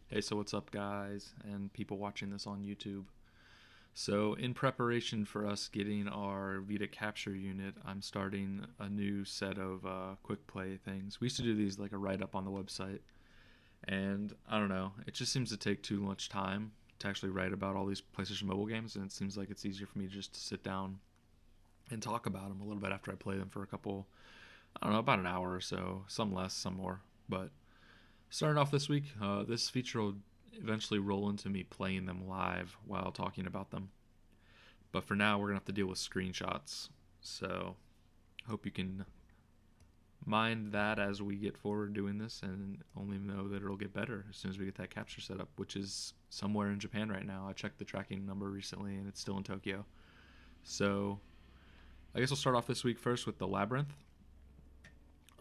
Hey, so what's up, guys, and people watching this on YouTube? So, in preparation for us getting our Vita capture unit, I'm starting a new set of quick play things. We used to do these like a write up on the website, and I don't know, it just seems to take too much time to actually write about all these PlayStation mobile games, and it seems like it's easier for me just to sit down and talk about them a little bit after I play them for a couple, I don't know, about an hour or so, some less, some more. But starting off this week, this feature will eventually roll into me playing them live while talking about them. But for now, we're going to have to deal with screenshots. So, hope you can mind that as we get forward doing this, and only know that it'll get better as soon as we get that capture set up, which is somewhere in Japan right now. I checked the tracking number recently, and it's still in Tokyo. So, I guess we'll start off this week first with the Labyrinth.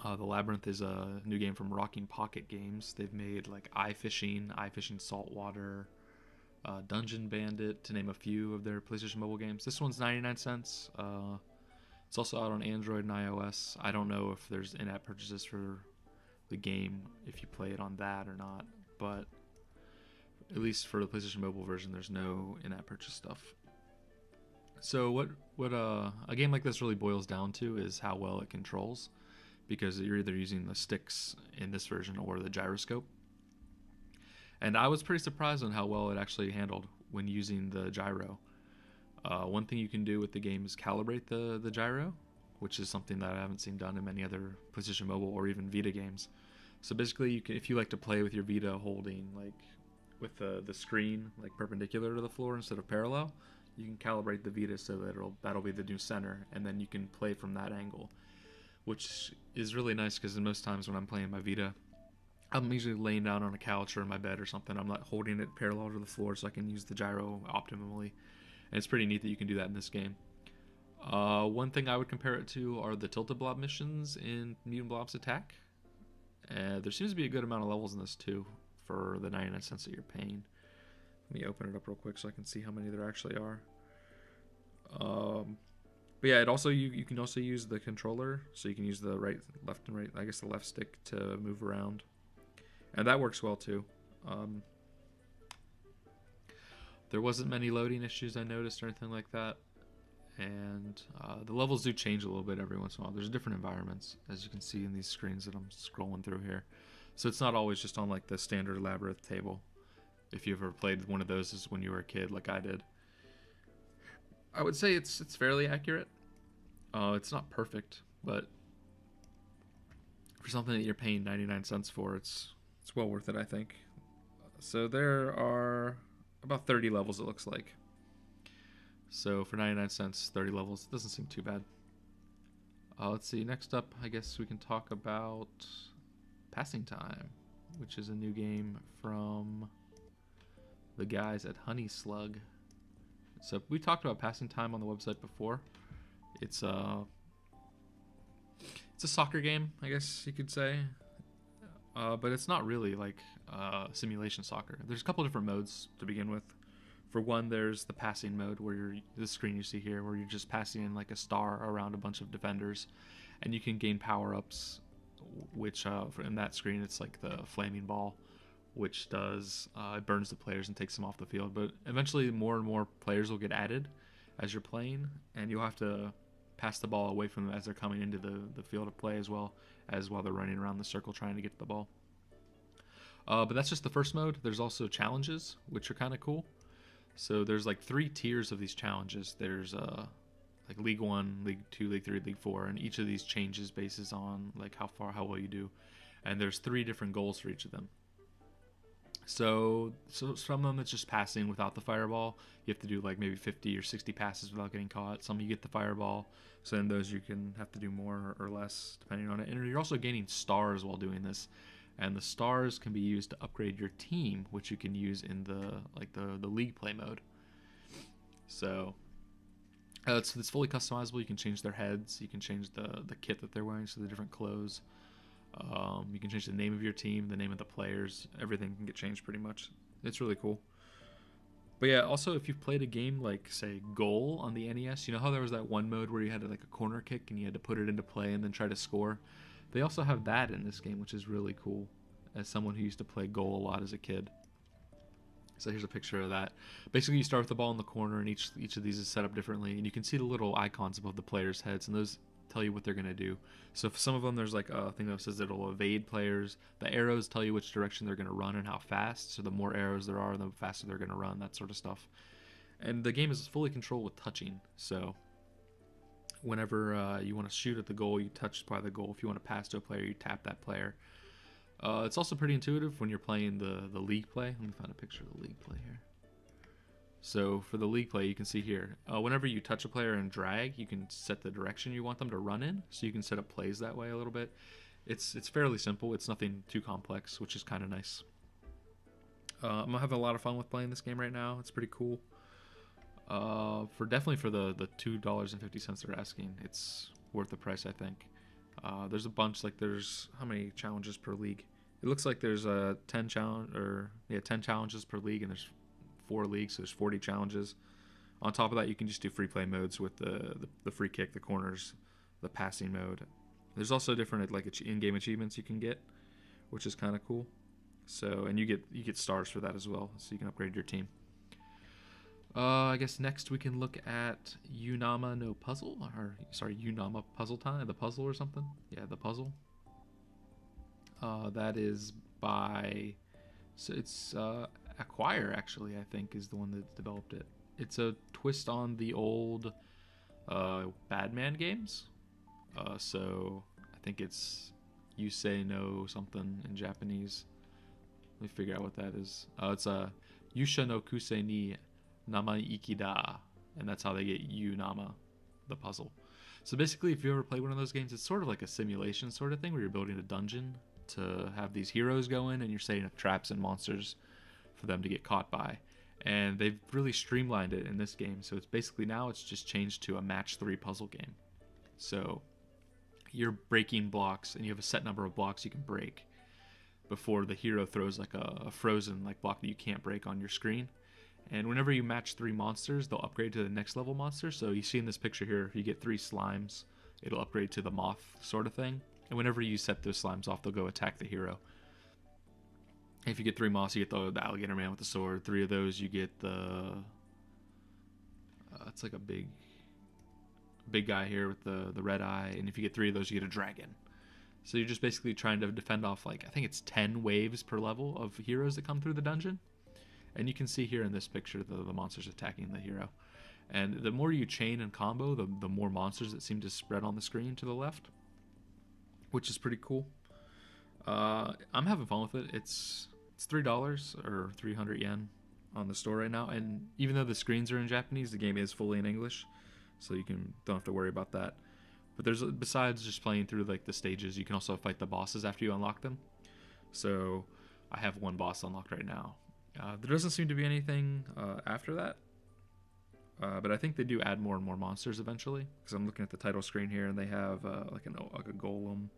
The Labyrinth is a new game from Rocking Pocket Games. They've made like iFishing Saltwater, Dungeon Bandit, to name a few of their PlayStation mobile games. This one's 99 cents. It's also out on Android and iOS. I don't know if there's in-app purchases for the game if you play it on that or not, but at least for the PlayStation mobile version, there's no in-app purchase stuff. So what a game like this really boils down to is how well it controls, because you're either using the sticks in this version or the gyroscope. And I was pretty surprised on how well it actually handled when using the gyro. One thing you can do with the game is calibrate the gyro, which is something that I haven't seen done in many other PlayStation Mobile or even Vita games. So basically, if you like to play with your Vita holding like with the screen like perpendicular to the floor instead of parallel, you can calibrate the Vita so that that'll be the new center, and then you can play from that angle, which is really nice because most times when I'm playing my Vita, I'm usually laying down on a couch or in my bed or something. I'm not holding it parallel to the floor, so I can use the gyro optimally. And it's pretty neat that you can do that in this game. One thing I would compare it to are the Tilted Blob missions in Mutant Blob's Attack. There seems to be a good amount of levels in this too for the 99 cents that you're paying. Let me open it up real quick so I can see how many there actually are. But yeah, it also you can also use the controller, so you can use the right, left, and right. I guess the left stick to move around, and that works well too. There wasn't many loading issues I noticed or anything like that, and the levels do change a little bit every once in a while. There's different environments, as you can see in these screens that I'm scrolling through here. So it's not always just on like the standard Labyrinth table. If you ever played one of those as when you were a kid, like I did, I would say it's fairly accurate. It's not perfect, but for something that you're paying 99 cents for, it's well worth it, I think. So there are about 30 levels, it looks like. So for 99 cents, 30 levels, it doesn't seem too bad. Let's see, next up, I guess we can talk about Passing Time, which is a new game from the guys at Honey Slug. So we talked about Passing Time on the website before. It's a soccer game, I guess you could say, but it's not really like simulation soccer. There's a couple different modes to begin with. For one, there's the passing mode, where the screen you see here, where you're just passing in like a star around a bunch of defenders, and you can gain power-ups, which in that screen it's like the flaming ball, which does it burns the players and takes them off the field. But eventually more and more players will get added as you're playing, and you'll have to pass the ball away from them as they're coming into the field of play, as well as while they're running around the circle trying to get the ball. But that's just the first mode. There's also challenges, which are kind of cool. So there's like 3 tiers of these challenges. There's like League 1, League 2, League 3, League 4, and each of these changes basis on like how well you do. And there's 3 different goals for each of them. So some of them it's just passing without the fireball. You have to do like maybe 50 or 60 passes without getting caught. Some you get the fireball, so in those you can have to do more or less depending on it. And you're also gaining stars while doing this, and the stars can be used to upgrade your team, which you can use in the league play mode. So it's fully customizable. You can change their heads. You can change the kit that they're wearing, so the different clothes. You can change the name of your team, the name of the players. Everything can get changed pretty much. It's really cool. But yeah, also if you've played a game like, say, Goal on the NES, you know how there was that one mode where you had like a corner kick and you had to put it into play and then try to score? They also have that in this game, which is really cool, as someone who used to play Goal a lot as a kid. So here's a picture of that. Basically, you start with the ball in the corner, and each of these is set up differently, and you can see the little icons above the players' heads, and those tell you what they're going to do. So for some of them, there's like a thing that says it'll evade players. The arrows tell you which direction they're going to run and how fast. So the more arrows there are, the faster they're going to run, that sort of stuff. And the game is fully controlled with touching. So whenever you want to shoot at the goal, you touch by the goal. If you want to pass to a player, you tap that player. It's also pretty intuitive when you're playing the league play. Let me find a picture of the league play here. So for the league play, you can see here, whenever you touch a player and drag, you can set the direction you want them to run in. So you can set up plays that way a little bit. It's fairly simple. It's nothing too complex, which is kind of nice. I'm having a lot of fun with playing this game right now. It's pretty cool. Definitely for the $2.50 they're asking, it's worth the price, I think. There's a bunch, like there's how many challenges per league? It looks like there's 10 challenges per league, and there's 4 leagues, so there's 40 challenges. On top of that, you can just do free play modes with the free kick, the corners, the passing mode. There's also different like in-game achievements you can get, which is kind of cool. So, and you get stars for that as well, so you can upgrade your team. I guess next we can look at YuNama No Puzzle, YuNama Puzzle Time, the puzzle or something. Yeah, the puzzle. That is by, so it's Acquire, actually, I think, is the one that developed it. It's a twist on the old Batman games. So I think it's You Say No something in Japanese. Let me figure out what that is. It's a Yusha no Kusei ni Namaikida, and that's how they get YuNama The Puzzle. So basically, if you ever play one of those games, it's sort of like a simulation sort of thing where you're building a dungeon to have these heroes go in, and you're setting up traps and monsters for them to get caught by. And they've really streamlined it in this game. So it's basically now it's just changed to a match 3 puzzle game. So you're breaking blocks, and you have a set number of blocks you can break before the hero throws like a frozen like block that you can't break on your screen. And whenever you match 3 monsters, they'll upgrade to the next level monster. So you see in this picture here, if you get 3 slimes, it'll upgrade to the moth sort of thing. And whenever you set those slimes off, they'll go attack the hero. If you get 3 moths, you get the alligator man with the sword. 3 of those, you get the... it's like a big guy here with the red eye. And if you get 3 of those, you get a dragon. So you're just basically trying to defend off, like, I think it's 10 waves per level of heroes that come through the dungeon. And you can see here in this picture the monsters attacking the hero. And the more you chain and combo, the more monsters that seem to spread on the screen to the left, which is pretty cool. I'm having fun with it. It's $3 or 300 yen on the store right now. And even though the screens are in Japanese, the game is fully in English, so you don't have to worry about that. But there's, besides just playing through like the stages, you can also fight the bosses after you unlock them. So I have 1 boss unlocked right now. There doesn't seem to be anything after that, but I think they do add more and more monsters eventually. Because I'm looking at the title screen here, and they have like a golem,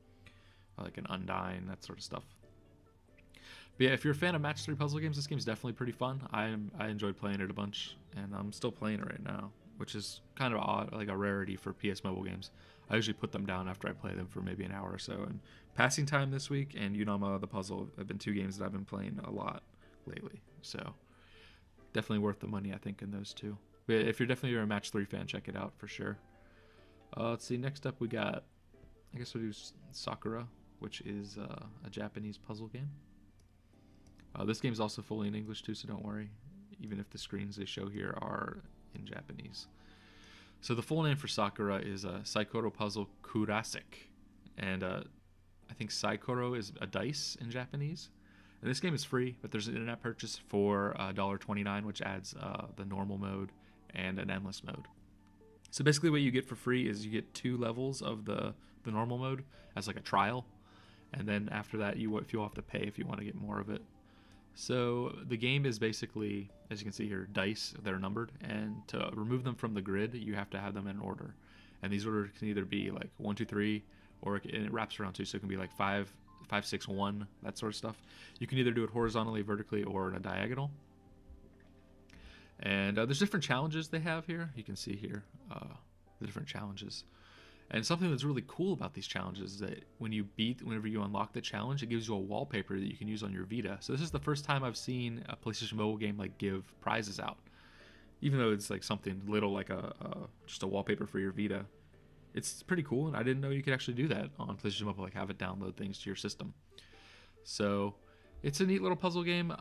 like an undying, that sort of stuff. But yeah, if you're a fan of match 3 puzzle games, this game's definitely pretty fun. I enjoyed playing it a bunch, and I'm still playing it right now, which is kind of odd, like a rarity for PS mobile games. I usually put them down after I play them for maybe an hour or so. And Passing Time this week and YuNama The Puzzle have been 2 games that I've been playing a lot lately, so definitely worth the money, I think, in those 2. But if you're a match 3 fan, check it out for sure. Let's see, next up we got, I guess we'll do Sakura, which is a Japanese puzzle game. This game's also fully in English too, so don't worry, even if the screens they show here are in Japanese. So the full name for Sakura is SAKURA Puzzle Kurasek, and I think Saikoro is a dice in Japanese. And this game is free, but there's an in-app purchase for $1.29, which adds the normal mode and an endless mode. So basically what you get for free is you get 2 levels of the normal mode as like a trial. And then after that, if you have to pay if you want to get more of it. So the game is basically, as you can see here, dice. They're numbered. And to remove them from the grid, you have to have them in order. And these orders can either be like 1, 2, 3, or it wraps around 2, so it can be like 5, 6, 1, that sort of stuff. You can either do it horizontally, vertically, or in a diagonal. And there's different challenges they have here. You can see here the different challenges. And something that's really cool about these challenges is that whenever you unlock the challenge, it gives you a wallpaper that you can use on your Vita. So this is the first time I've seen a PlayStation Mobile game like give prizes out, even though it's like something little like just a wallpaper for your Vita. It's pretty cool, and I didn't know you could actually do that on PlayStation Mobile, like have it download things to your system. So it's a neat little puzzle game.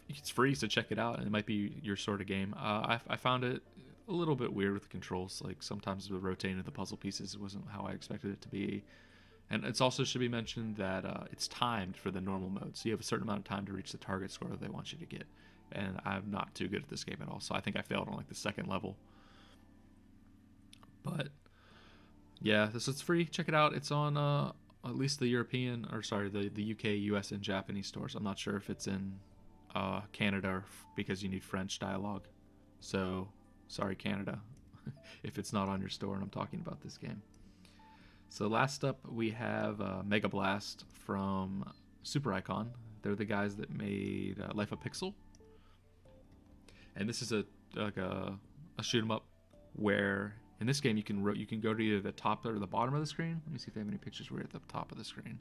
It's free, so check it out, and it might be your sort of game. I found it a little bit weird with the controls. Like sometimes the rotating of the puzzle pieces wasn't how I expected it to be. And it's also should be mentioned that it's timed for the normal mode, so you have a certain amount of time to reach the target score that they want you to get. And I'm not too good at this game at all, so I think I failed on like the second level. But yeah, it's free. Check it out. It's on at least the European, or sorry, the UK, US, and Japanese stores. I'm not sure if it's in Canada because you need French dialogue. So sorry, Canada, if it's not on your store and I'm talking about this game. So last up, we have MegaBlast from Super Icon. They're the guys that made Life of Pixel. And this is a shoot 'em up where in this game you can go to either the top or the bottom of the screen. Let me see if they have any pictures where you're at the top of the screen.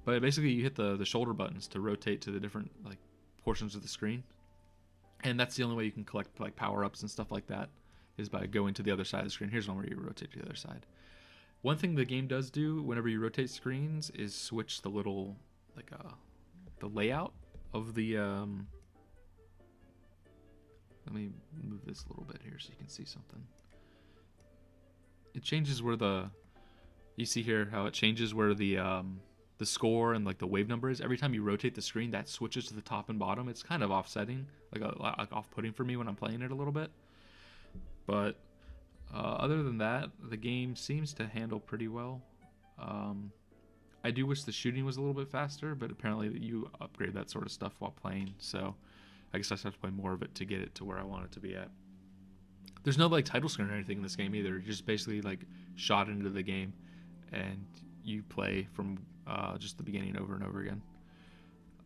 But basically you hit the shoulder buttons to rotate to the different like portions of the screen. And that's the only way you can collect like power-ups and stuff like that, is by going to the other side of the screen. Here's one where you rotate to the other side. One thing the game does do whenever you rotate screens is switch the little like the layout of the let me move this a little bit here so you can see something. It changes where you see here how it changes where the score and like the wave number is. Every time you rotate the screen, that switches to the top and bottom. It's kind of offsetting, like off-putting for me when I'm playing it a little bit. But other than that, the game seems to handle pretty well. I do wish the shooting was a little bit faster, but apparently you upgrade that sort of stuff while playing, so I guess I just have to play more of it to get it to where I want it to be at. There's no like title screen or anything in this game either. You're just basically like shot into the game, and you play from just the beginning over and over again.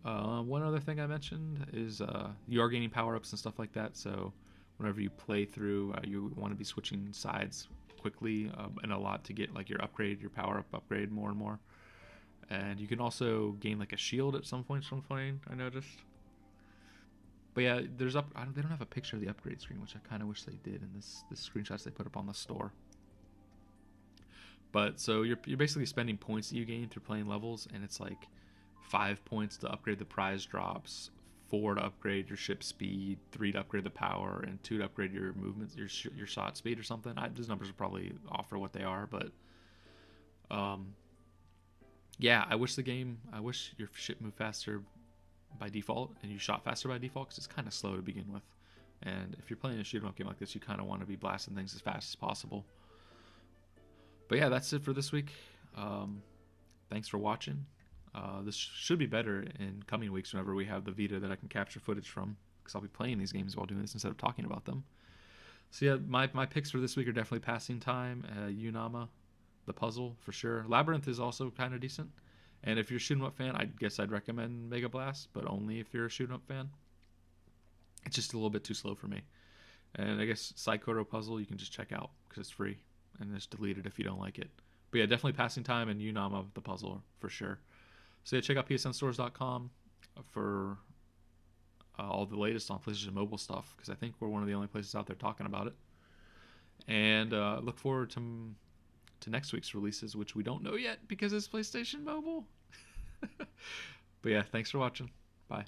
One other thing I mentioned is you are gaining power-ups and stuff like that, so whenever you play through, you want to be switching sides quickly and a lot to get like your power-up upgrade more and more. And you can also gain like a shield at some point playing, I noticed. But yeah, they don't have a picture of the upgrade screen, which I kind of wish they did in this screenshots they put up on the store. But so you're basically spending points that you gain through playing levels, and it's like 5 points to upgrade the prize drops, 4 to upgrade your ship speed, 3 to upgrade the power, and 2 to upgrade your movements, your shot speed or something. Those numbers are probably off for what they are, but yeah, I wish your ship moved faster by default and you shot faster by default, because it's kind of slow to begin with. And if you're playing a shoot 'em up game like this, you kind of want to be blasting things as fast as possible. But yeah, that's it for this week. Thanks for watching. This should be better in coming weeks whenever we have the Vita that I can capture footage from, because I'll be playing these games while doing this instead of talking about them. So yeah, my picks for this week are definitely Passing Time, YuNama The Puzzle for sure. Labyrinth is also kind of decent. And if you're a shoot 'em up fan, I guess I'd recommend MegaBlast, but only if you're a shoot 'em up fan. It's just a little bit too slow for me. And I guess SAKURA Puzzle you can just check out because it's free, and just delete it if you don't like it. But yeah, definitely Passing Time and YuNama The Puzzle for sure. So yeah, check out psnstores.com for all the latest on PlayStation Mobile stuff, because I think we're one of the only places out there talking about it. And look forward to next week's releases, which we don't know yet because it's PlayStation Mobile. But yeah, thanks for watching. Bye.